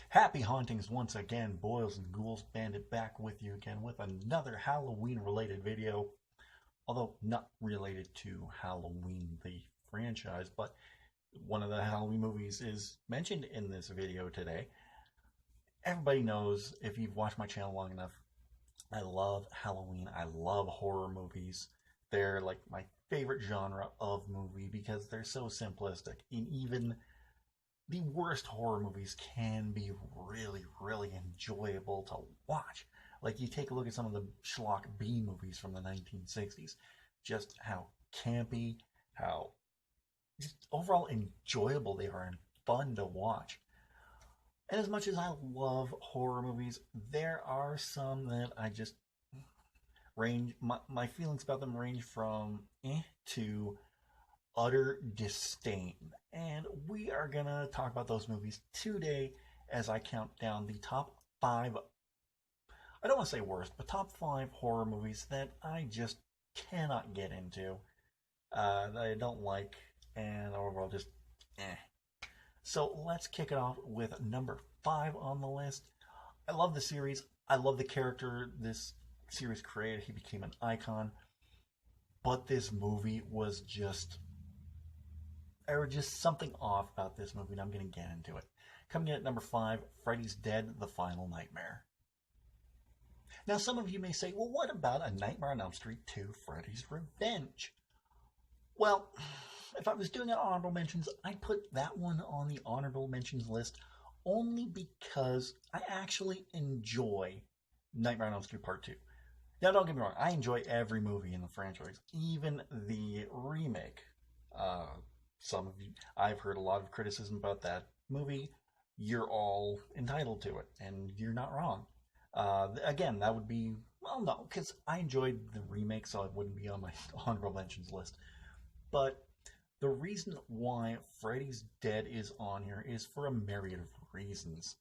Happy hauntings once again, boils and ghouls. Bandit back with you again with another Halloween related video. Although not related to Halloween the franchise, but one of the Halloween movies is mentioned in this video today. Everybody knows, if you've watched my channel long enough, I love Halloween. I love horror movies. They're like my favorite genre of movie because they're so simplistic. And even the worst horror movies can be really, really enjoyable to watch. Like, you take a look at some of the schlock B movies from the 1960s. Just how campy, how just overall enjoyable they are and fun to watch. And as much as I love horror movies, there are some that I just range, my feelings about them range from to utter disdain. And we are going to talk about those movies today as I count down the top 5, I don't want to say worst, but top 5 horror movies that I just cannot get into, that I don't like, and overall just So let's kick it off with number 5 on the list. I love the series. I love the character this series created. He became an icon. But this movie was there was just something off about this movie, and I'm going to get into it. Coming in at number 5, Freddy's Dead, The Final Nightmare. Now, some of you may say, well, what about A Nightmare on Elm Street 2, Freddy's Revenge? Well, if I was doing an honorable mentions, I'd put that one on the honorable mentions list only because I actually enjoy Nightmare on Elm Street Part 2. Now, don't get me wrong, I enjoy every movie in the franchise, even the remake. Some of you, I've heard a lot of criticism about that movie. You're all entitled to it, and you're not wrong. Again, that would be, well, no, because I enjoyed the remake, so it wouldn't be on my honorable mentions list. But the reason why Freddy's Dead is on here is for a myriad of reasons.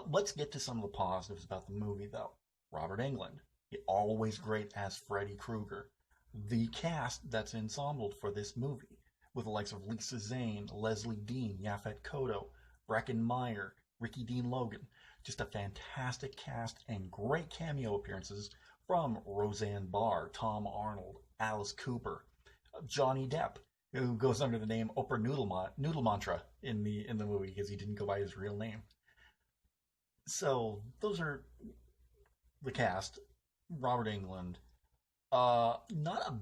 Let's get to some of the positives about the movie, though. Robert Englund, always great as Freddy Krueger. The cast that's ensembled for this movie, with the likes of Lisa Zane, Leslie Dean, Yaphet Kotto, Breckin Meyer, Ricky Dean Logan. Just a fantastic cast and great cameo appearances from Roseanne Barr, Tom Arnold, Alice Cooper, Johnny Depp, who goes under the name Oprah Noodle Mantra in the movie because he didn't go by his real name. So those are the cast. Robert Englund. Not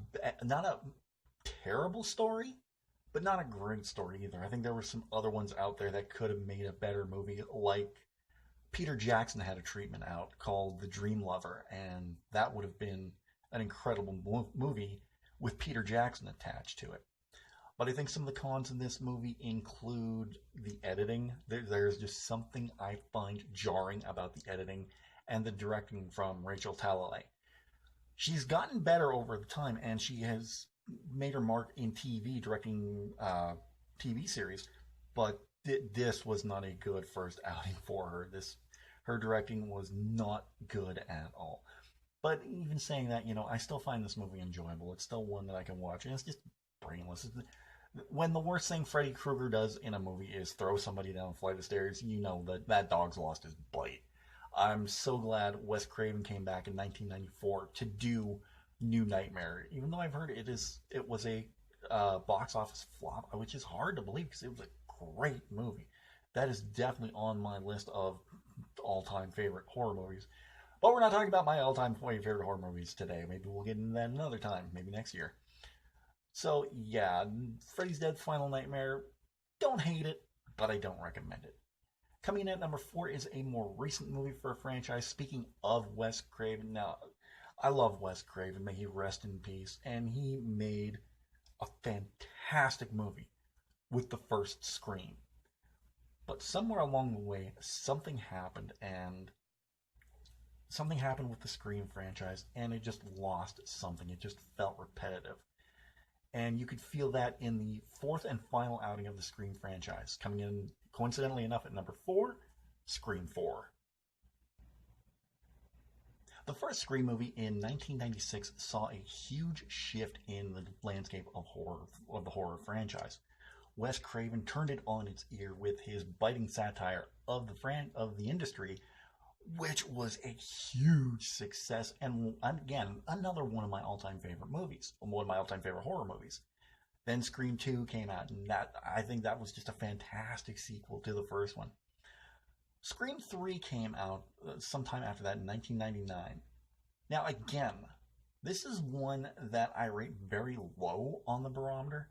a terrible story, but not a great story either. I think there were some other ones out there that could have made a better movie, like Peter Jackson had a treatment out called The Dream Lover, and that would have been an incredible movie with Peter Jackson attached to it. But I think some of the cons in this movie include the editing. There's just something I find jarring about the editing and the directing from Rachel Talalay. She's gotten better over the time, and she has made her mark in TV, directing TV series, but this was not a good first outing for her. Her directing was not good at all. But even saying that, I still find this movie enjoyable. It's still one that I can watch, and it's just brainless. When the worst thing Freddy Krueger does in a movie is throw somebody down a flight of stairs, you know that dog's lost his bite. I'm so glad Wes Craven came back in 1994 to do New Nightmare, even though I've heard it was a box office flop, which is hard to believe because it was a great movie. That is definitely on my list of all-time favorite horror movies. But we're not talking about my all-time favorite horror movies today. Maybe we'll get into that another time, maybe next year. So yeah, Freddy's Dead Final Nightmare, don't hate it, but I don't recommend it. Coming in at number 4 is a more recent movie for a franchise. Speaking of Wes Craven, now, I love Wes Craven, may he rest in peace, and he made a fantastic movie with the first Scream. But somewhere along the way, something happened with the Scream franchise, and it just lost something. It just felt repetitive. And you could feel that in the 4th and final outing of the Scream franchise. Coming in, coincidentally enough, at number 4, Scream 4. The first Scream movie in 1996 saw a huge shift in the landscape of the horror franchise. Wes Craven turned it on its ear with his biting satire of the industry, which was a huge success. And again, another one of my all-time favorite movies, one of my all-time favorite horror movies. Then Scream 2 came out, and I think that was just a fantastic sequel to the first one. Scream 3 came out sometime after that in 1999. Now, again, this is one that I rate very low on the barometer.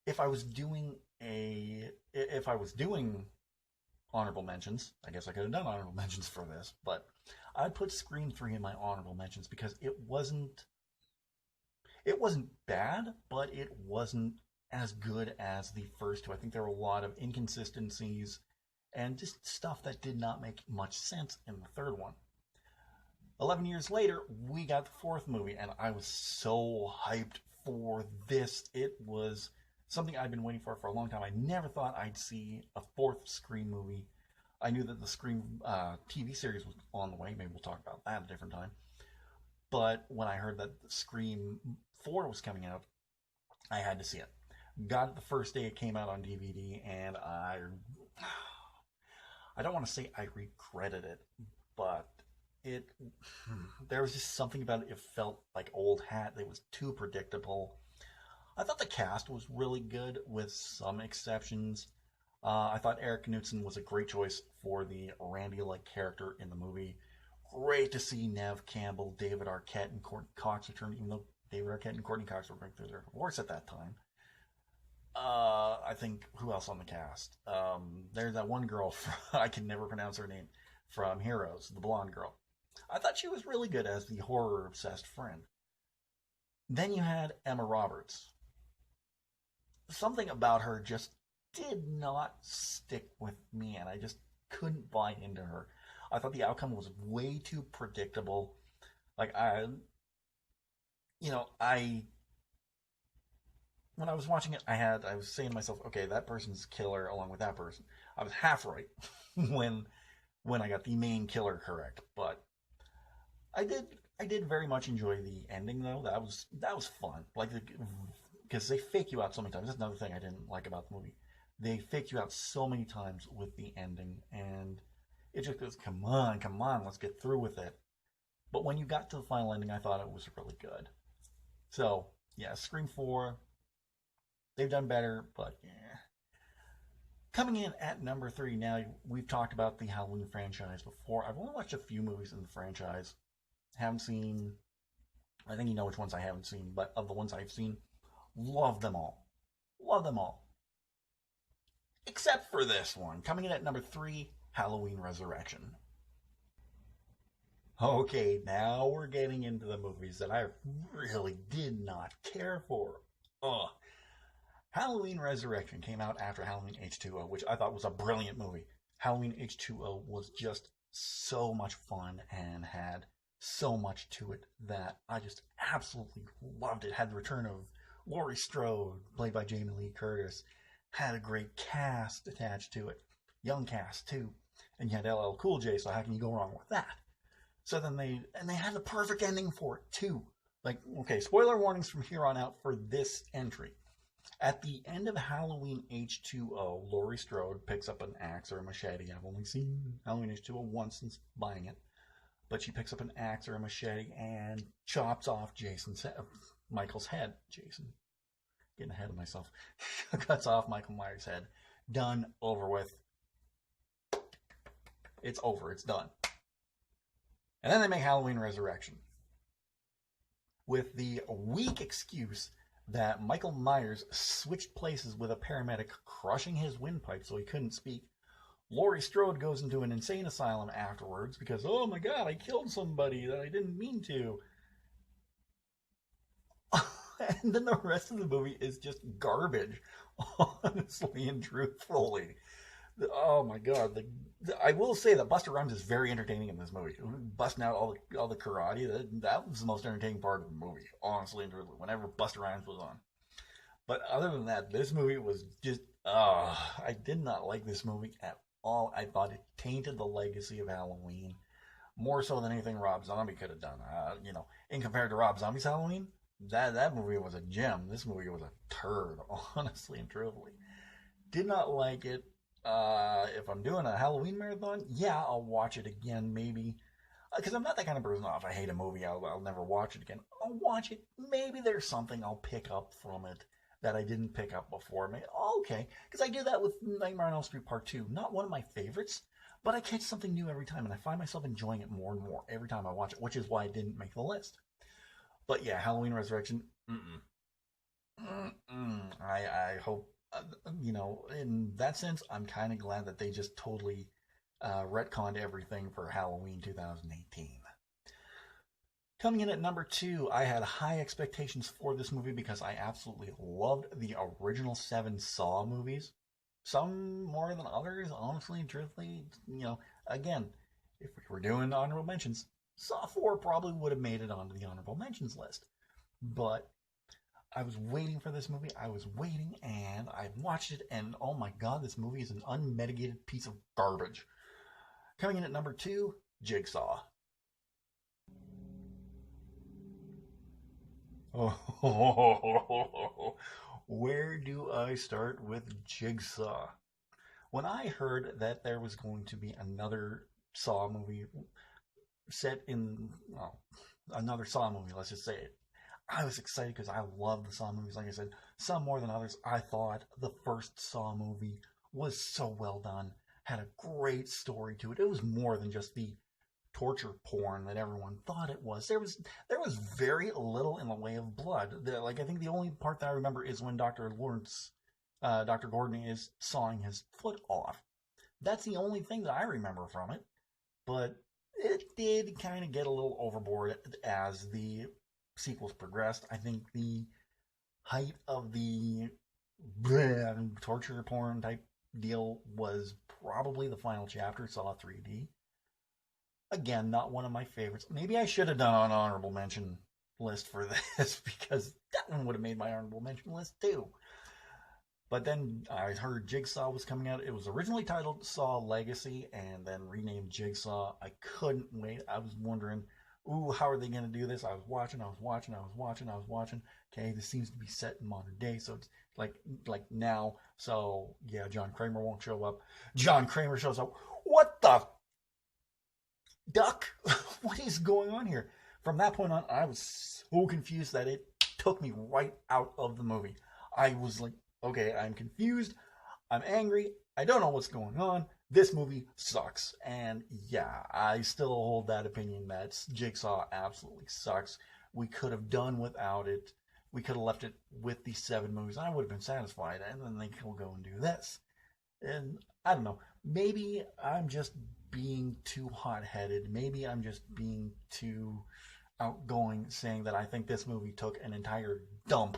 If I was doing honorable mentions, I guess I could have done honorable mentions for this, but I'd put Scream 3 in my honorable mentions because it wasn't bad, but it wasn't as good as the first two. I think there were a lot of inconsistencies and just stuff that did not make much sense in the third one. 11 years later, we got the fourth movie, and I was so hyped for this. It was something I'd been waiting for a long time. I never thought I'd see a fourth Scream movie. I knew that the Scream TV series was on the way. Maybe we'll talk about that at a different time. But when I heard that Scream 4 was coming out, I had to see it. Got it the first day it came out on DVD, and I don't want to say I regretted it, but there was just something about it. It felt like old hat. It was too predictable. I thought the cast was really good with some exceptions. I thought Eric Knudsen was a great choice for the Randy-like character in the movie. Great to see Neve Campbell, David Arquette, and Courtney Cox return, even though David Arquette and Courtney Cox were going through their divorce at that time. I think, who else on the cast? There's that one girl, I can never pronounce her name, from Heroes, the blonde girl. I thought she was really good as the horror-obsessed friend. Then you had Emma Roberts. Something about her just did not stick with me, and I just couldn't buy into her. I thought the outcome was way too predictable. When I was watching it, I was saying to myself, okay, that person's killer along with that person. I was half right when I got the main killer correct, but I did very much enjoy the ending though. That was fun. Because they fake you out so many times. That's another thing I didn't like about the movie. They fake you out so many times with the ending, and it just goes, come on, let's get through with it. But when you got to the final ending, I thought it was really good. So, yeah, Scream 4, they've done better, but yeah. Coming in at number 3, now we've talked about the Halloween franchise before. I've only watched a few movies in the franchise. Haven't seen, I think you know which ones I haven't seen, but of the ones I've seen, love them all. Love them all. Except for this one. Coming in at number 3, Halloween Resurrection. Okay, now we're getting into the movies that I really did not care for. Ugh. Halloween Resurrection came out after Halloween H2O, which I thought was a brilliant movie. Halloween H2O was just so much fun and had so much to it that I just absolutely loved it. Had the return of Laurie Strode, played by Jamie Lee Curtis. Had a great cast attached to it. Young cast, too. And you had LL Cool J, so how can you go wrong with that? So then they had the perfect ending for it, too. Okay, spoiler warnings from here on out for this entry. At the end of Halloween H2O, Laurie Strode picks up an axe or a machete. I've only seen Halloween H2O once since buying it. But she picks up an axe or a machete and chops off Michael's head. Jason. Getting ahead of myself. Cuts off Michael Myers' head. Done. Over with. It's over. It's done. And then they make Halloween Resurrection. With the weak excuse that Michael Myers switched places with a paramedic, crushing his windpipe so he couldn't speak. Laurie Strode goes into an insane asylum afterwards because, oh my god, I killed somebody that I didn't mean to. And then the rest of the movie is just garbage, honestly and truthfully. Oh my god! I will say that Busta Rhymes is very entertaining in this movie. Busting out all the karate, that was the most entertaining part of the movie, honestly and truthfully. Whenever Busta Rhymes was on, but other than that, this movie was just. I did not like this movie at all. I thought it tainted the legacy of Halloween more so than anything Rob Zombie could have done. In compared to Rob Zombie's Halloween. That movie was a gem. This movie was a turd, honestly and truthfully. Did not like it. If I'm doing a Halloween marathon, yeah, I'll watch it again, maybe. Because I'm not that kind of person. Oh, if I hate a movie, I'll never watch it again. I'll watch it. Maybe there's something I'll pick up from it that I didn't pick up before. Maybe, oh, okay. Because I do that with Nightmare on Elm Street Part 2. Not one of my favorites, but I catch something new every time, and I find myself enjoying it more and more every time I watch it, which is why it didn't make the list. But yeah, Halloween Resurrection, mm-mm. I hope, in that sense, I'm kind of glad that they just totally retconned everything for Halloween 2018. Coming in at number two, I had high expectations for this movie because I absolutely loved the original seven Saw movies. Some more than others, honestly, truthfully, again, if we were doing honorable mentions, Saw 4 probably would have made it onto the honorable mentions list. But I was waiting for this movie. I was waiting, and I watched it, and oh my god, this movie is an unmitigated piece of garbage. Coming in at number two, Jigsaw. Oh, where do I start with Jigsaw? When I heard that there was going to be another Saw movie set in, well, another Saw movie, let's just say it, I was excited because I love the Saw movies. Like I said, some more than others. I thought the first Saw movie was so well done, had a great story to it. It was more than just the torture porn that everyone thought it was. There was very little in the way of blood. I think the only part that I remember is when Dr. Gordon is sawing his foot off. That's the only thing that I remember from it. But it did kind of get a little overboard as the sequels progressed. I think the height of the torture porn type deal was probably the final chapter, Saw 3D. Again, not one of my favorites. Maybe I should have done an honorable mention list for this because that one would have made my honorable mention list too. But then I heard Jigsaw was coming out. It was originally titled Saw Legacy and then renamed Jigsaw. I couldn't wait. I was wondering, ooh, how are they going to do this? I was watching. Okay, this seems to be set in modern day, so it's like now. So yeah, John Kramer won't show up. John Kramer shows up. What the duck? What is going on here? From that point on, I was so confused that it took me right out of the movie. I was like, okay, I'm confused. I'm angry. I don't know what's going on. This movie sucks. And yeah, I still hold that opinion that Jigsaw absolutely sucks. We could have done without it. We could have left it with these seven movies. I would have been satisfied. And then they could go and do this. And I don't know. Maybe I'm just being too hot-headed. Maybe I'm just being too outgoing, saying that I think this movie took an entire dump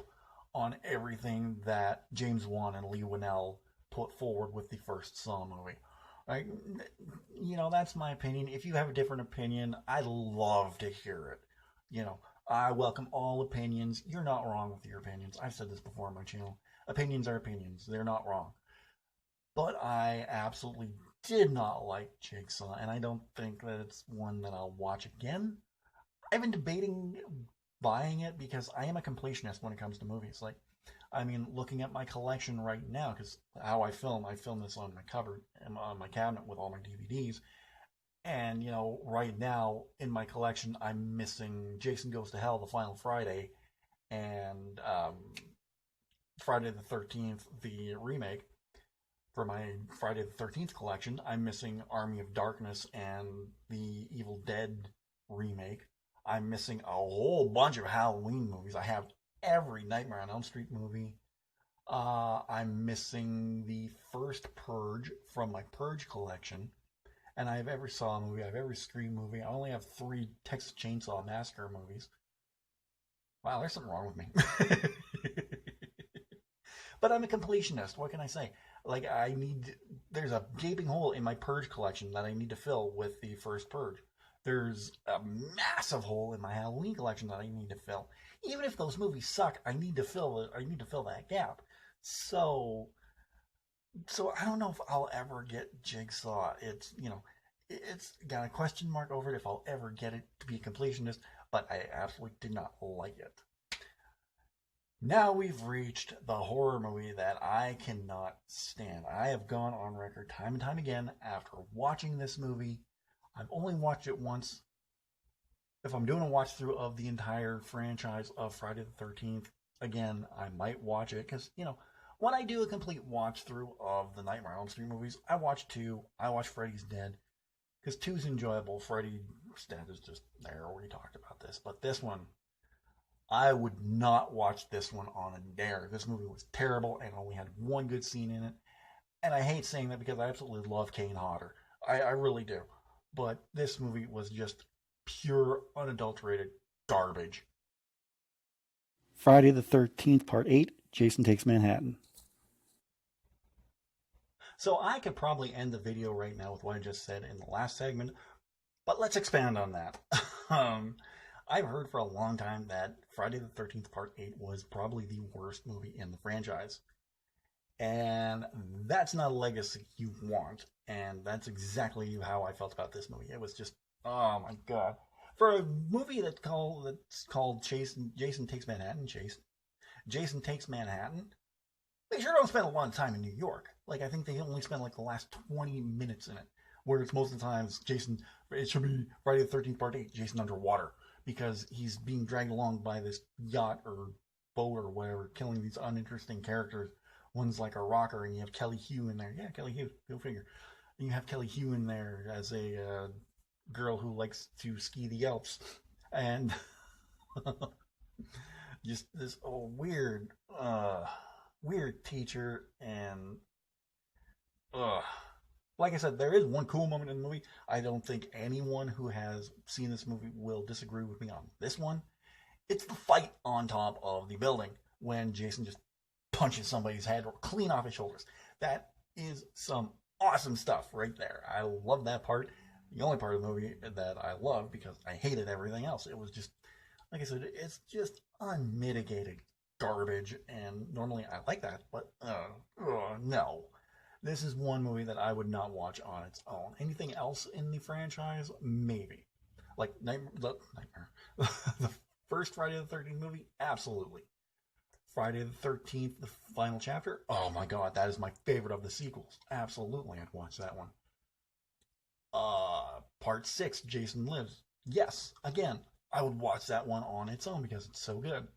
on everything that James Wan and Lee Winnell put forward with the first Saw movie. Like, that's my opinion. If you have a different opinion, I'd love to hear it. I welcome all opinions. You're not wrong with your opinions. I've said this before on my channel. Opinions are opinions. They're not wrong. But I absolutely did not like Jigsaw, and I don't think that it's one that I'll watch again. I've been debating buying it because I am a completionist when it comes to movies. Looking at my collection right now, because how I film this on my cupboard, on my cabinet with all my DVDs. And, right now in my collection, I'm missing Jason Goes to Hell, The Final Friday, and Friday the 13th, the remake. For my Friday the 13th collection, I'm missing Army of Darkness and the Evil Dead remake. I'm missing a whole bunch of Halloween movies. I have every Nightmare on Elm Street movie. I'm missing the first Purge from my Purge collection. And I have every Saw movie. I have every Scream movie. I only have 3 Texas Chainsaw Massacre movies. Wow, there's something wrong with me. But I'm a completionist. What can I say? There's a gaping hole in my Purge collection that I need to fill with the first Purge. There's a massive hole in my Halloween collection that I need to fill. Even if those movies suck, I need to fill that gap. So I don't know if I'll ever get Jigsaw. It's got a question mark over it if I'll ever get it to be a completionist, but I absolutely did not like it. Now we've reached the horror movie that I cannot stand. I have gone on record time and time again after watching this movie. I've only watched it once. If I'm doing a watch through of the entire franchise of Friday the 13th, again, I might watch it because, when I do a complete watch through of the Nightmare on Elm Street movies, I watch 2. I watch Freddy's Dead because 2 is enjoyable. Freddy's Dead is just there. We talked about this. But this one, I would not watch this one on a dare. This movie was terrible and only had one good scene in it. And I hate saying that because I absolutely love Kane Hodder. I really do. But this movie was just pure, unadulterated garbage. Friday the 13th, Part 8, Jason Takes Manhattan. So I could probably end the video right now with what I just said in the last segment, but let's expand on that. I've heard for a long time that Friday the 13th Part 8 was probably the worst movie in the franchise. And that's not a legacy you want. And that's exactly how I felt about this movie. It was just, oh my god. For a movie that's called Jason Takes Manhattan, Jason Takes Manhattan, they sure don't spend a lot of time in New York. Like, I think they only spend like the last 20 minutes in it. Whereas most of the times, it should be Friday the 13th Part 8, Jason underwater. Because he's being dragged along by this yacht or boat or whatever, killing these uninteresting characters. One's like a rocker, and you have Kelly Hu in there. Yeah, Kelly Hu, go figure. And you have Kelly Hu in there as a girl who likes to ski the Alps. And just this weird teacher, and like I said, there is one cool moment in the movie. I don't think anyone who has seen this movie will disagree with me on this one. It's the fight on top of the building when Jason just punches somebody's head clean off his shoulders. That is some awesome stuff right there. I love that part. The only part of the movie that I love, because I hated everything else. It was just, like I said, it's just unmitigated garbage, and normally I like that, but no. This is one movie that I would not watch on its own. Anything else in the franchise? Maybe. Like Nightmare. The first Friday the 13th movie? Absolutely. Friday the 13th, the final chapter? Oh my god, that is my favorite of the sequels. Absolutely, I'd watch that one. Part 6, Jason Lives. Yes, again, I would watch that one on its own because it's so good.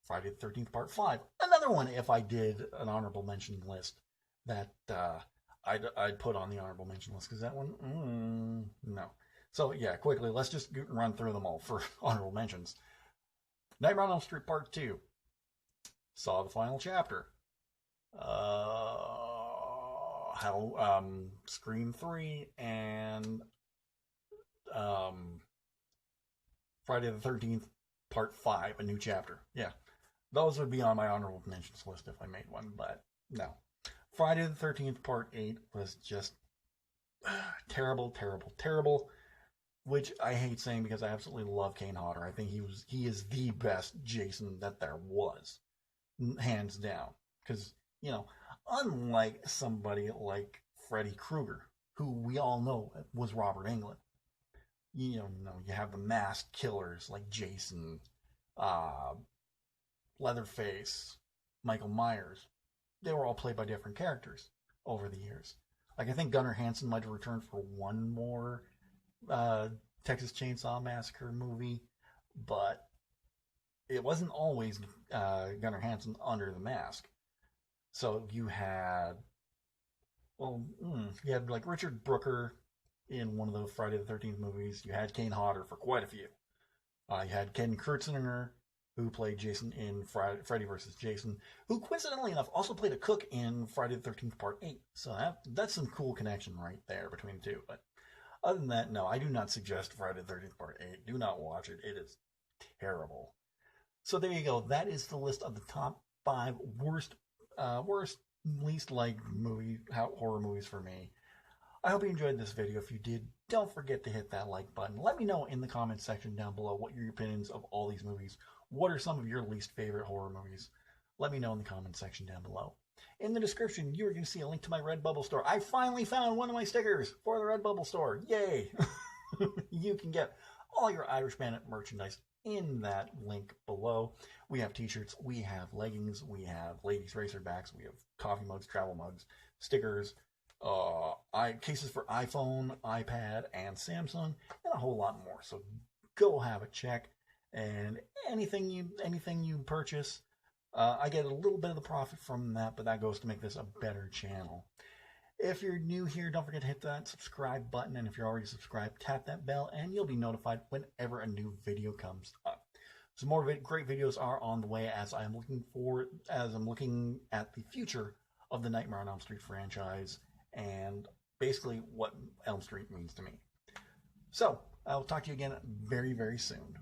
Friday the 13th, Part 5. Another one if I did an honorable mention list that I'd put on the honorable mention list, because that one, no. So yeah, quickly, let's just run through them all for honorable mentions. Nightmare on Elm Street Part 2. Saw the final chapter. Scream 3 and Friday the 13th Part 5, a new chapter. Yeah, those would be on my honorable mentions list if I made one, but no. Friday the 13th Part 8 was just terrible, terrible, terrible, which I hate saying because I absolutely love Kane Hodder. I think he is the best Jason that there was, hands down. Because, unlike somebody like Freddy Krueger, who we all know was Robert Englund, you have the masked killers like Jason, Leatherface, Michael Myers. They were all played by different characters over the years. Like, I think Gunnar Hansen might have returned for one more Texas Chainsaw Massacre movie, but it wasn't always Gunnar Hansen under the mask. So you had, like Richard Brooker in one of the Friday the 13th movies. You had Kane Hodder for quite a few. You had Ken Kurtzinger, who played Jason in Freddy vs. Jason, who coincidentally enough also played a cook in Friday the 13th Part 8. So that's some cool connection right there between the two. But other than that, no, I do not suggest Friday the 13th Part 8. Do not watch it. It is terrible. So there you go. That is the list of the top 5 worst, least liked horror movies for me. I hope you enjoyed this video. If you did, don't forget to hit that like button. Let me know in the comments section down below what your opinions of all these movies. What are some of your least favorite horror movies? Let me know in the comments section down below. In the description, you're going to see a link to my Redbubble store. I finally found one of my stickers for the Redbubble store. Yay! You can get all your Irish Bandit merchandise in that link below. We have t-shirts, we have leggings, we have ladies racerbacks, we have coffee mugs, travel mugs, stickers, cases for iPhone, iPad, and Samsung, and a whole lot more. So go have a check, and anything you purchase, I get a little bit of the profit from that, but that goes to make this a better channel. If you're new here, don't forget to hit that subscribe button, and if you're already subscribed, tap that bell, and you'll be notified whenever a new video comes up. Some more great videos are on the way as I'm looking at the future of the Nightmare on Elm Street franchise and basically what Elm Street means to me. So, I'll talk to you again very, very soon.